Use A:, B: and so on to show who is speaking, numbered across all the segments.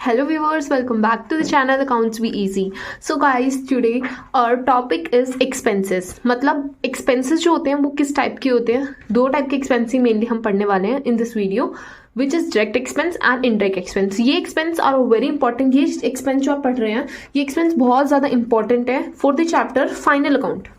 A: Hello viewers, welcome back to the channel Accounts Be Easy. So guys, today our topic is expenses. मतलब expenses जो होते हैं वो किस टाइप के होते हैं? दो टाइप के expenses मेनली हम पढ़ने वाले हैं in this video, which is direct expense and indirect expense. ये expense are very important. ये expense जो आप पढ़ रहे हैं ये expense बहुत ज़्यादा important है for the chapter final account.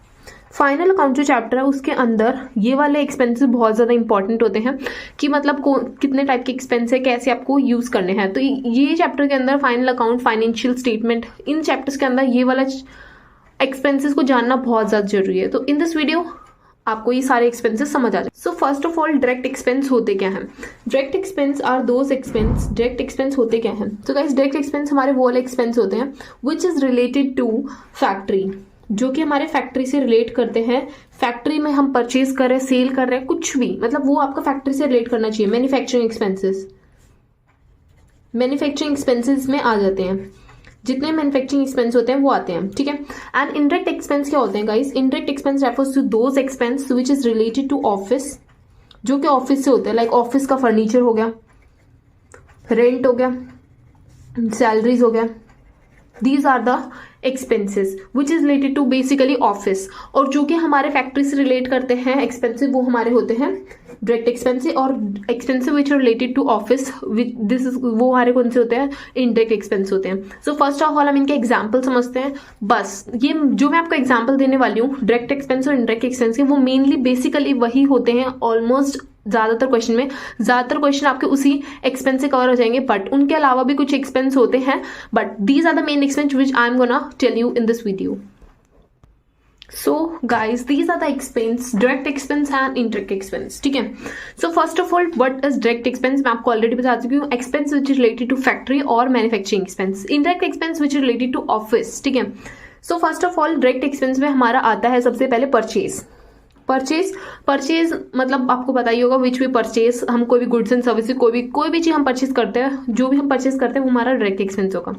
A: Final account जो चैप्टर है उसके अंदर ये वाले एक्सपेंसेस बहुत ज़्यादा इंपॉर्टेंट होते हैं कि मतलब कितने टाइप के एक्सपेंस है, कैसे आपको यूज़ करने हैं. तो ये चैप्टर के अंदर फाइनल अकाउंट, फाइनेंशियल स्टेटमेंट, इन चैप्टर्स के अंदर ये वाला एक्सपेंसेस को जानना बहुत ज़्यादा जरूरी है. तो इन दिस वीडियो आपको ये सारे एक्सपेंसेस समझ आ जाए. So first of all direct expense होते क्या हैं? Direct expense are those expense. Direct expense होते क्या हैं? तो गाइस डायरेक्ट एक्सपेंस हमारे वो वाले एक्सपेंस होते हैं which is related to factory, जो कि हमारे फैक्ट्री से रिलेट करते हैं. फैक्ट्री में हम परचेज कर रहे हैं, सेल कर रहे हैं, कुछ भी, मतलब वो आपका फैक्ट्री से रिलेट करना चाहिए. मैन्युफैक्चरिंग एक्सपेंसेस, मैन्युफैक्चरिंग एक्सपेंसेस में आ जाते हैं. जितने मैन्युफैक्चरिंग एक्सपेंस होते हैं वो आते हैं, ठीक है. एंड इनडायरेक्ट एक्सपेंस क्या होते हैं guys? Indirect expense refers to those expense which is related to office, जो कि ऑफिस से होते हैं. लाइक ऑफिस का फर्नीचर हो गया, रेंट हो गया, सैलरीज हो गया. These are the expenses which is related to basically office. और जो कि हमारे फैक्ट्री से रिलेट करते हैं एक्सपेंसिव, वो हमारे होते हैं डायरेक्ट एक्सपेंसिव. और expensive which are related to office, this is वो हमारे कौन से होते हैं? इनडायरेक्ट एक्सपेंस होते हैं. सो फर्स्ट ऑफ ऑल हम इनके एग्जाम्पल समझते हैं. बस ये जो मैं आपको एग्जाम्पल देने वाली हूँ डायरेक्ट एक्सपेंस और इनडायरेक्ट एक्सपेंस के, वो मेनली बेसिकली वही होते हैं. ऑलमोस्ट ज्यादातर क्वेश्चन आपके उसी एक्सपेंस से कवर हो जाएंगे, बट उनके अलावा भी कुछ एक्सपेंस होते हैं. But these are the main expense which I am gonna tell you in this video. So guys these are the expense, direct expense and indirect expense, ठीक है. So first of all what is direct expense? मैं आपको already बता चुकी हूँ. Expense which is related to factory और manufacturing expense. Indirect expense which is related to office, ठीक है. So first of all direct expense में हमारा आता है सबसे पहले परचेज मतलब आपको पता ही होगा विच भी परचेज, हम कोई भी गुड्स एंड सर्विसेज, कोई भी चीज हम परचेज करते हैं, जो भी हम परचेज करते हैं वो हमारा डायरेक्ट एक्सपेंस होगा,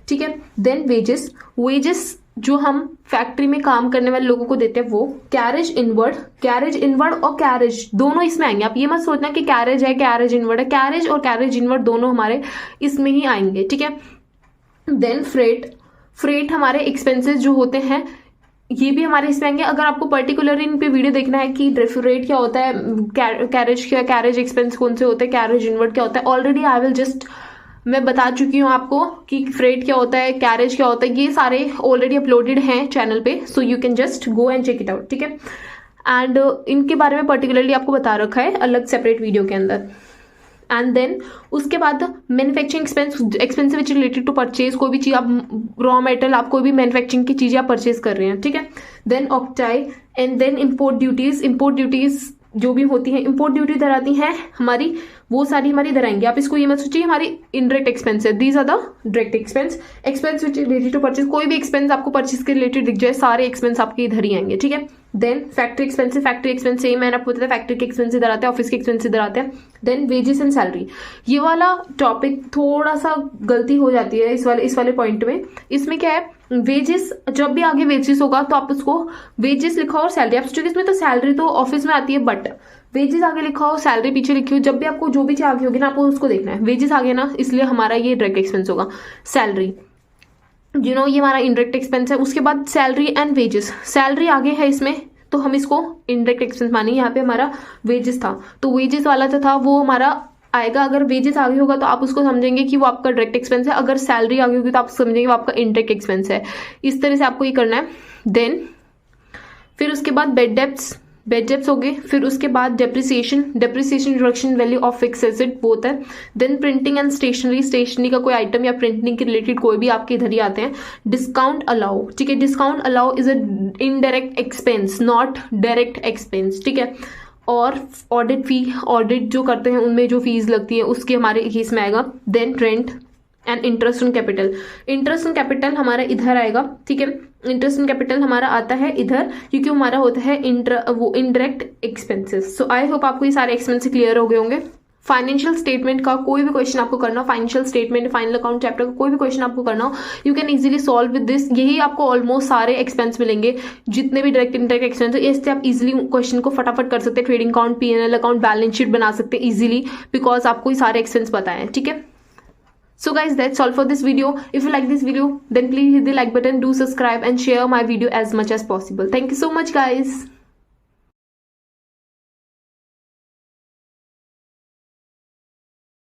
A: ठीक है. देन वेजेस जो हम फैक्ट्री में काम करने वाले लोगों को देते हैं वो. कैरेज इनवर्ड और कैरेज दोनों इसमें आएंगे. आप ये मत सोचना कि कैरेज है, कैरेज इनवर्ड है. कैरेज और कैरेज इनवर्ड दोनों हमारे इसमें ही आएंगे, ठीक है. देन फ्रेट हमारे एक्सपेंसेस जो होते हैं ये भी हमारे इसमें आएंगे. अगर आपको पर्टिकुलर इन पे वीडियो देखना है कि रेट क्या होता है, कैरेज एक्सपेंस कौन से होते हैं, कैरेज इनवर्ड क्या होता है, ऑलरेडी आई विल जस्ट मैं बता चुकी हूँ आपको कि फ्रेट क्या होता है, कैरेज क्या होता है. ये सारे ऑलरेडी अपलोडेड हैं चैनल पे, so you can just go and check it out, ठीक है. एंड इनके बारे में पर्टिकुलरली आपको बता रखा है अलग सेपरेट वीडियो के अंदर. एंड देन उसके बाद manufacturing expense which related to purchase. कोई भी चीज आप रॉ मेटेरियल, आप कोई भी मैन्युफैक्चरिंग की चीजें आप परचेज कर रहे हैं, ठीक है. Then octroi and then import duties जो भी होती हैं, इम्पोर्ट ड्यूटी इधर आती हैं हमारी, वो सारी हमारी इधर आएंगी. आप इसको ये मत सोचिए हमारी इनडायरेक्ट एक्सपेंस है. These are the direct expense which related to purchase. कोई भी एक्सपेंस आपको परचेज के रिलेटेड दिख जाए, सारे एक्सपेंस आपके इधर ही आएंगे, ठीक है. देन फैक्ट्री एक्सपेंस सेम मैंने आपको बताया, फैक्ट्री के एक्सपेंस इधर आते हैं, ऑफिस के एक्सपेंस इधर आते हैं. देन वेजेस एंड सैलरी, ये वाला टॉपिक थोड़ा सा गलती हो जाती है इस वाले पॉइंट में. इसमें क्या है, वेजेस जब भी आगे वेजेस होगा तो आप उसको वेजेस लिखा और सैलरी. आप सोचोगे इसमें तो सैलरी तो ऑफिस में आती है, बट वेजेस आगे लिखा हो, सैलरी पीछे लिखी हो. जब भी आपको जो भी चीज आगे होगी ना, आपको उसको देखना है. वेजेस आगे ना, इसलिए हमारा ये डायरेक्ट एक्सपेंस होगा. सैलरी ये हमारा इनडायरेक्ट एक्सपेंस है. उसके बाद सैलरी एंड वेजेस, सैलरी आगे है इसमें तो हम इसको इनडायरेक्ट एक्सपेंस माने. यहाँ पे हमारा वेजेस था तो वेजेस वाला जो था वो हमारा आएगा. अगर वेजेस आगे होगा तो आप उसको समझेंगे कि वो आपका डायरेक्ट एक्सपेंस है. अगर सैलरी आगे होगी तो आप समझेंगे वो आपका इनडायरेक्ट एक्सपेंस है. इस तरह से आपको ये करना है. देन फिर उसके बाद बेड डेप्स हो गए. फिर उसके बाद depreciation reduction value of fix asset वो होता है. देन प्रिंटिंग एंड स्टेशनरी का कोई आइटम या प्रिंटिंग के रिलेटेड कोई भी आपके इधर ही आते हैं. डिस्काउंट अलाउ, ठीक है. Discount allow is a indirect expense, not direct expense, ठीक है. और ऑडिट जो करते हैं उनमें जो फीस लगती है उसके हमारे केस में आएगा. Then rent and interest on capital हमारा इधर आएगा, ठीक है. इंटरेस्ट ऑन कैपिटल हमारा आता है इधर क्योंकि हमारा होता है indirect expenses. So I hope आपको ये सारे एक्सपेंसेस क्लियर हो गए होंगे. फाइनेंशियल स्टेटमेंट का कोई भी क्वेश्चन आपको करना हो, financial statement, final account chapter का कोई भी क्वेश्चन आपको करना हो, you can easily solve with this. यही आपको ऑलमोस्ट सारे एक्सपेंस मिलेंगे जितने भी डायरेक्ट इनडायरेक्ट एक्सपेंस है. इससे आप इजीली क्वेश्चन को फटाफट कर सकते हैं. Trading account, PNL account, balance sheet बना सकते हैं इजीली, बिकॉज आपको ये सारे एक्सपेंस पता है, ठीक है. So guys, that's all for this video. If you like this video, then please hit the like button, do subscribe and share my video as much as possible. Thank you so much guys.